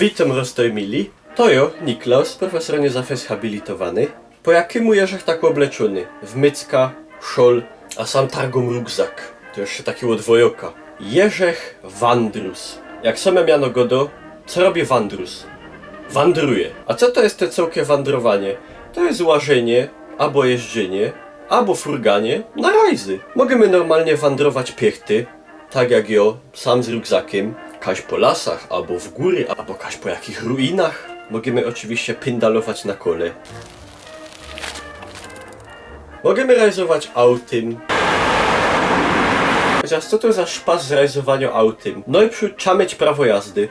Witam roztojmili. To jo, Niklaus, profesor niezafes habilitowany. Po jakiemu jeżech tak obleczony? W mycka, szol, a sam targom rugzak. To jeszcze takiego dwojoka. Jerzech Wandrus. Jak same miano godo, co robi Wandrus? Wandruje. A co to jest te całkie wandrowanie? To jest łażenie, albo jeżdżenie, albo furganie na rajzy. Możemy normalnie wandrować piechty, tak jak jo, sam z rugzakiem, kaś po lasach, albo w góry, albo kaś po jakich ruinach. Możemy oczywiście pyndalować na kole. Możemy rajzować autem. Chociaż co to za szpas z rajzowania autem? No i trzeba mieć prawo jazdy.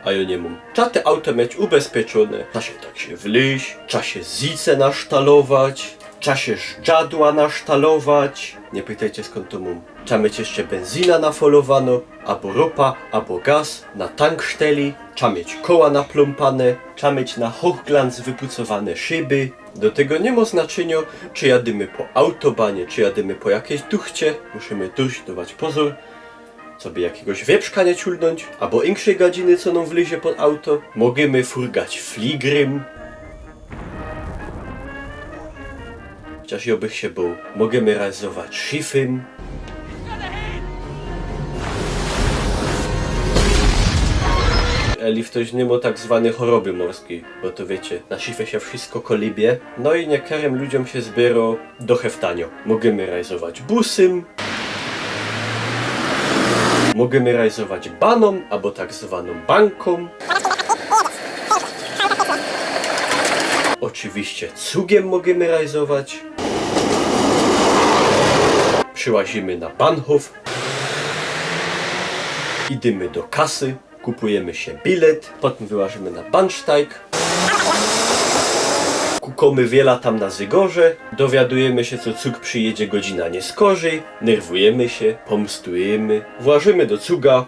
A ja nie mam. Trzeba te auto mieć ubezpieczone. Trzeba się tak się wleźć, trzeba się zice nasztalować, trzeba się żdżadła nasztalować. Nie pytajcie skąd to mam. Trzeba mieć jeszcze benzyna nafolowano, albo ropa, albo gaz na tanksteli. Trzeba mieć koła napląpane, trzeba mieć na hochglanz wypucowane szyby. Do tego nie ma znaczenia, czy jadymy po autobanie, czy jadymy po jakiejś duchcie. Musimy dawać pozór, sobie jakiegoś wieprzka nie ciulnąć, albo inkszej gadziny, co nam wlezie pod auto. Możemy furgać fligrym. Chociaż ja bych się bał. Możemy realizować szyfem. Eli ktoś nie ma tak zwanej choroby morskiej, bo to wiecie, na szyfie się wszystko kolibie. No i niektórym ludziom się zbiera do heftanio. Możemy realizować busem. Możemy realizować baną, albo tak zwaną banką. Oczywiście cugiem możemy realizować. Przyłazimy na Bahnhof. Idziemy do kasy. Kupujemy się bilet. Potem wyłażymy na Bahnsteig. Kukamy wiela tam na zygorze. Dowiadujemy się, co cug przyjedzie godzina nie skorzy. Nerwujemy się, pomstujemy. Włażymy do cuga.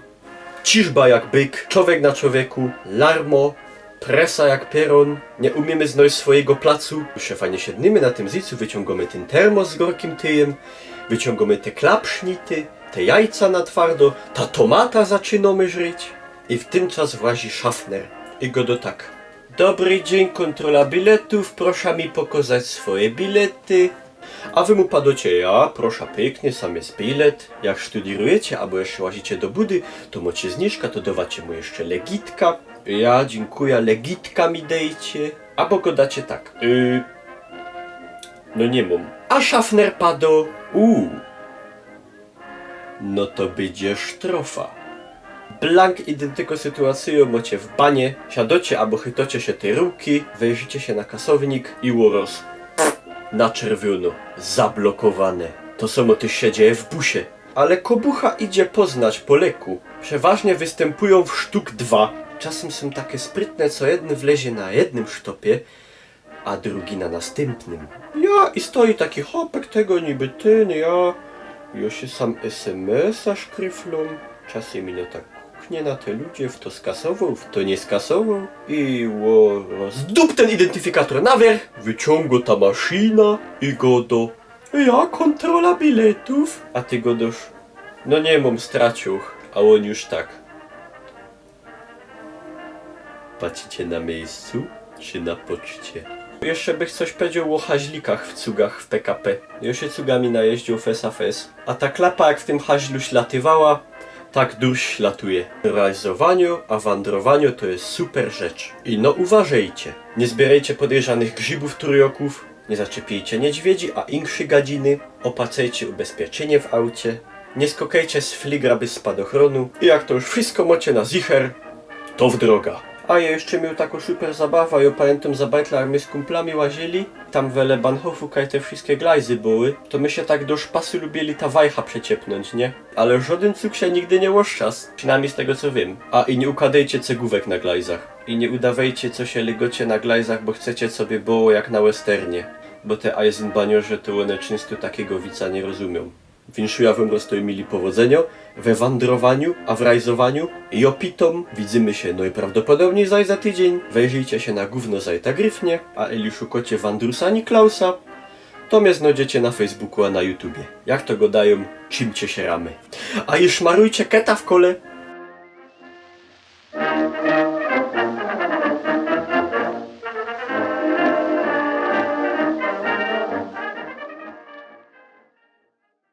Ciżba jak byk, człowiek na człowieku, larmo, presa jak peron. Nie umiemy znaleźć swojego placu. Już fajnie siednimy na tym zycu, wyciągamy ten termos z gorkim tyjem, wyciągamy te klapsznity, te jajca na twardo, ta tomata zaczynamy żryć. I w tym czas włazi szafner. I go do tak. Dobry dzień, kontrola biletów, proszę mi pokazać swoje bilety. A wy mu padocie, ja, proszę pięknie, sam jest bilet. Jak studierujecie, albo jeszcze łazicie do budy, to macie zniżka, to dawacie mu jeszcze legitka. Ja, dziękuję, legitka mi dejcie. Albo go dacie tak. No nie mam. A szafner pado. No to będzie sztrofa. Blank identyko sytuacją macie w banie, siadocie albo chytocie się tej ruki, wejrzycie się na kasownik i łoros. Na czerwono, zablokowane. To samo też się dzieje w busie. Ale kobucha idzie poznać po leku. Przeważnie występują w sztuk 2. Czasem są takie sprytne, co jeden wlezie na jednym sztopie, a drugi na następnym. Ja i stoi taki chopek tego niby ten, ja się sam SMS-a szkryflą. Czasem mi no tak kuknie na te ludzie, w to skasował, w to nie skasował. I zdup ten identyfikator na wierzch, wyciąga ta maszyna i godo. Ja kontrola biletów. A ty godosz, no nie mam straciuch, a on już tak. Patrzycie na miejscu, czy na poczcie? Jeszcze bych coś powiedział o haźlikach w cugach w PKP. Ja się cugami najeździł fes a fes. A ta klapa jak w tym haźlu ślatywała, tak duś latuje. Realizowaniu, a wandrowaniu to jest super rzecz. I no uważajcie, nie zbierajcie podejrzanych grzybów trójoków, nie zaczepiejcie niedźwiedzi, a inszy gadziny, opłacajcie ubezpieczenie w aucie, nie skokajcie z fligra bez spadochronu i jak to już wszystko macie na zicher, to w droga. A ja jeszcze miał taką super zabawę, ja pamiętam za bajtla, my z kumplami łazili, tam wele Bahnhofu, kaj te wszystkie glajzy były, to my się tak do szpasu lubili ta wajcha przeciepnąć, nie? Ale żaden cuk się nigdy nie łoszczas, przynajmniej z tego co wiem. A i nie układajcie cegówek na glajzach. I nie udawajcie, co się lygocie na glajzach, bo chcecie sobie było jak na westernie. Bo te Eisenbahniorze to one często takiego wica nie rozumią. Winszuję wam roztojmili powodzenia we wandrowaniu, a w rajzowaniu i opitom. Widzimy się najprawdopodobniej za tydzień. Wejrzyjcie się na gówno zajta gryfnie, a eli szukacie Wandrusa Niklausa, to mnie znajdziecie na Facebooku, a na YouTubie. Jak to go dają, czymcie się ramy. A i szmarujcie keta w kole.